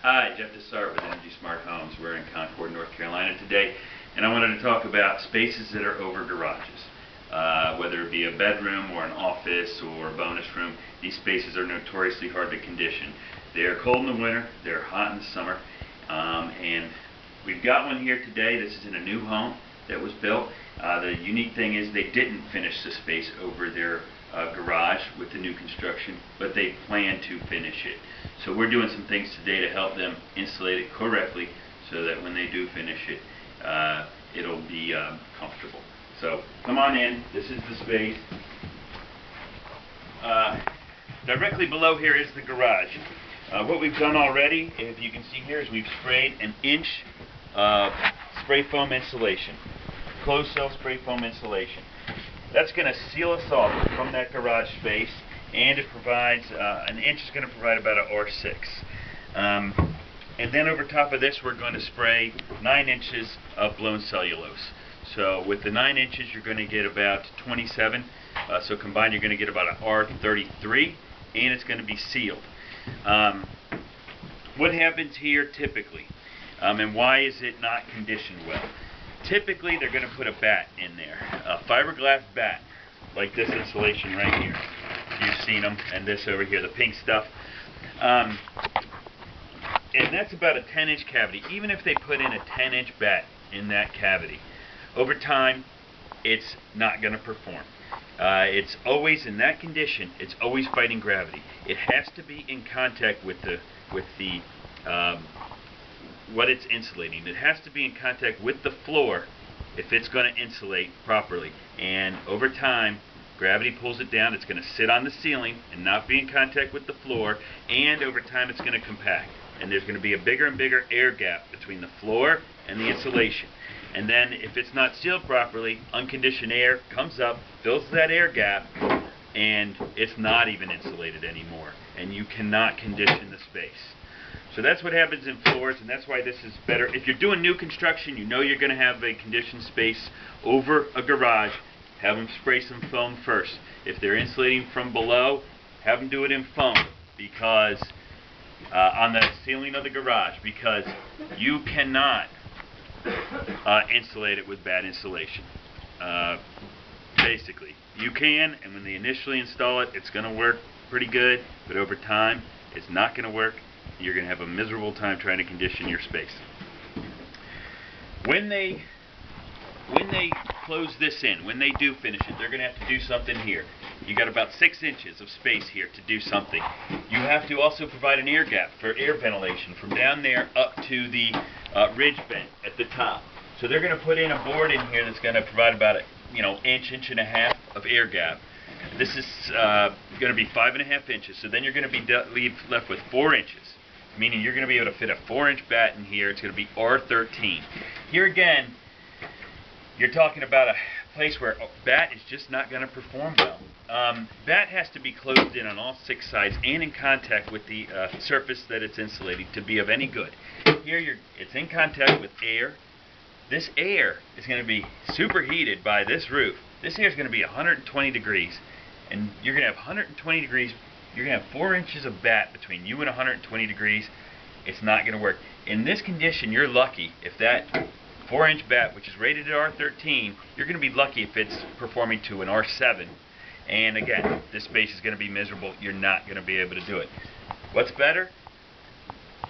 Hi, Jeff DeSart with Energy Smart Homes. We're in Concord, North Carolina today, and I wanted to talk about spaces that are over garages. Whether it be a bedroom or an office or a bonus room, these spaces are notoriously hard to condition. They are cold in the winter, they're hot in the summer, and we've got one here today. This is in a new home that was built. The unique thing is they didn't finish the space over their garage with the new construction, but they plan to finish it. So we're doing some things today to help them insulate it correctly so that when they do finish it, it'll be comfortable. So come on in. This is the space. Directly below here is the garage. What we've done already, if you can see here, is we've sprayed an inch of spray foam insulation. Closed cell spray foam insulation. That's going to seal us off from that garage space, and it provides, an inch is going to provide about an R6. And then over top of this we're going to spray 9 inches of blown cellulose. So with the 9 inches you're going to get about 27, so combined you're going to get about an R33, and it's going to be sealed. What happens here typically, and why is it not conditioned well? Typically they're going to put a bat in there, a fiberglass bat, like this insulation right here. You've seen them, and this over here, the pink stuff. And that's about a 10-inch cavity. Even if they put in a 10-inch bat in that cavity, over time it's not going to perform. It's always in that condition. It's always fighting gravity. It has to be in contact with the what it's insulating. It has to be in contact with the floor if it's going to insulate properly. And over time, gravity pulls it down. It's going to sit on the ceiling and not be in contact with the floor, and over time it's going to compact. And there's going to be a bigger and bigger air gap between the floor and the insulation. And then if it's not sealed properly, unconditioned air comes up, fills that air gap, and it's not even insulated anymore. And you cannot condition the space. So that's what happens in floors, and that's why this is better. If you're doing new construction, you know you're going to have a conditioned space over a garage. Have them spray some foam first. If they're insulating from below, have them do it in foam, because on the ceiling of the garage, because you cannot insulate it with bad insulation. Basically, you can, and when they initially install it, it's going to work pretty good, but over time, it's not going to work. You're going to have a miserable time trying to condition your space. When they close this in, when they do finish it, they're going to have to do something here. You got about 6 inches of space here to do something. You have to also provide an air gap for air ventilation from down there up to the ridge vent at the top. So they're going to put in a board in here that's going to provide about an inch and a half of air gap. This is going to be 5.5 inches. So then you're going to be left with 4 inches. Meaning you're going to be able to fit a 4-inch bat in here. It's going to be R13. Here again, you're talking about a place where bat is just not going to perform well. Bat has to be closed in on all 6 sides and in contact with the surface that it's insulating to be of any good. Here it's in contact with air. This air is going to be superheated by this roof. This air is going to be 120 degrees, and you're going to have 120 degrees. You're going to have 4 inches of bat between you and 120 degrees. It's not going to work. In this condition, you're lucky if that 4-inch bat, which is rated at R13, you're going to be lucky if it's performing to an R7. And again, this space is going to be miserable. You're not going to be able to do it. What's better?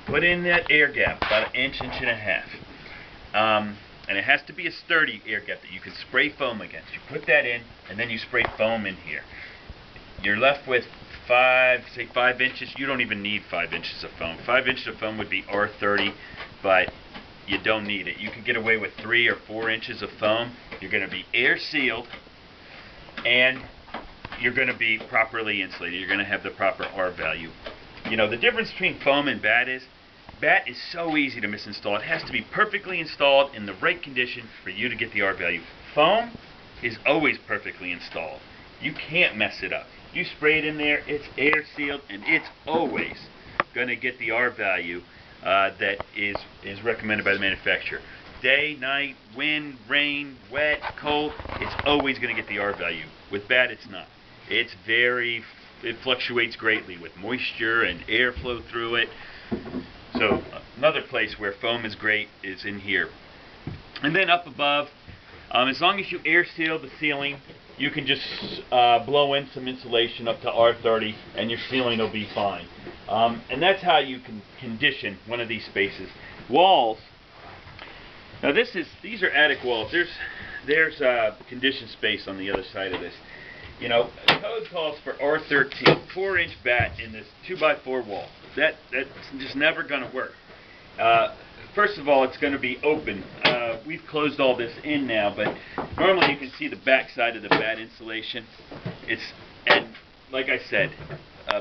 Put in that air gap, about an inch and a half. And it has to be a sturdy air gap that you can spray foam against. You put that in, and then you spray foam in here. You're left with 5 inches. You don't even need 5 inches of foam. 5 inches of foam would be R30, but you don't need it. You can get away with 3 or 4 inches of foam. You're going to be air sealed, and you're going to be properly insulated. You're going to have the proper R value. You know, the difference between foam and bat is so easy to misinstall. It has to be perfectly installed in the right condition for you to get the R value. Foam is always perfectly installed. You can't mess it up. You spray it in there, it's air sealed, and it's always going to get the R value that is recommended by the manufacturer. Day, night, wind, rain, wet, cold, it's always going to get the R value. With bat, it's not. It fluctuates greatly with moisture and airflow through it. So another place where foam is great is in here. And then up above, as long as you air seal the ceiling, you can just blow in some insulation up to R30 and your ceiling will be fine. And that's how you can condition one of these spaces. Walls. Now these are attic walls. There's conditioned space on the other side of this. You know, code calls for R13, 4-inch bat in this 2x4 wall. That's just never going to work. First of all, it's going to be open. We've closed all this in now, but normally you can see the back side of the bat insulation. And like I said,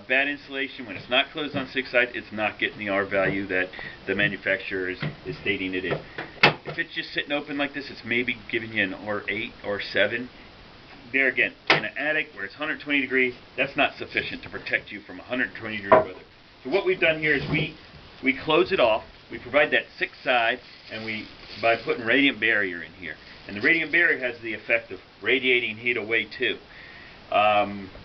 bat insulation, when it's not closed on 6 sides, it's not getting the R value that the manufacturer is stating it is. If it's just sitting open like this, it's maybe giving you an R8 or 7. There again, in an attic where it's 120 degrees, that's not sufficient to protect you from 120 degree weather. So what we've done here is we close it off. We provide that 6 sides, and by putting radiant barrier in here. And the radiant barrier has the effect of radiating heat away too.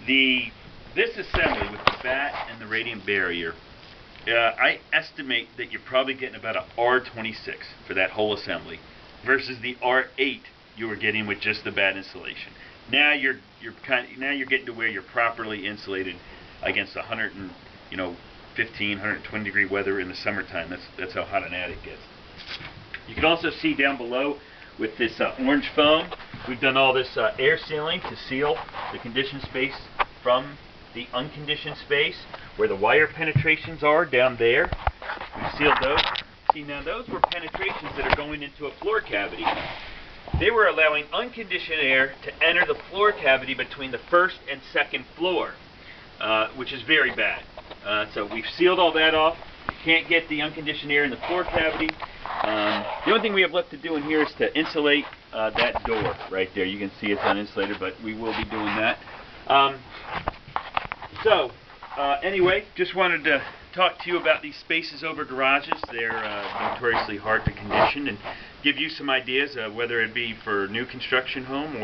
This assembly with the bat and the radiant barrier, I estimate that you're probably getting about a R26 for that whole assembly, versus the R8 you were getting with just the bat insulation. Now you're getting to where you're properly insulated against 115, 120 degree weather in the summertime. That's how hot an attic gets. You can also see down below with this orange foam, we've done all this air sealing to seal the conditioned space from the unconditioned space where the wire penetrations are down there. We've sealed those. See, now those were penetrations that are going into a floor cavity. They were allowing unconditioned air to enter the floor cavity between the first and second floor, which is very bad. So we've sealed all that off. You can't get the unconditioned air in the floor cavity. The only thing we have left to do in here is to insulate that door right there. You can see it's uninsulated, but we will be doing that. Anyway, just wanted to talk to you about these spaces over garages. They're notoriously hard to condition, and give you some ideas, whether it be for new construction home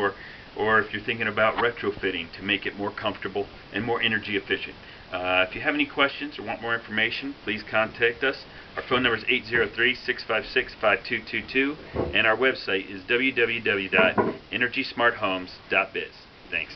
or if you're thinking about retrofitting to make it more comfortable and more energy efficient. If you have any questions or want more information, please contact us. Our phone number is 803-656-5222, and our website is www.energysmarthomes.biz. Thanks.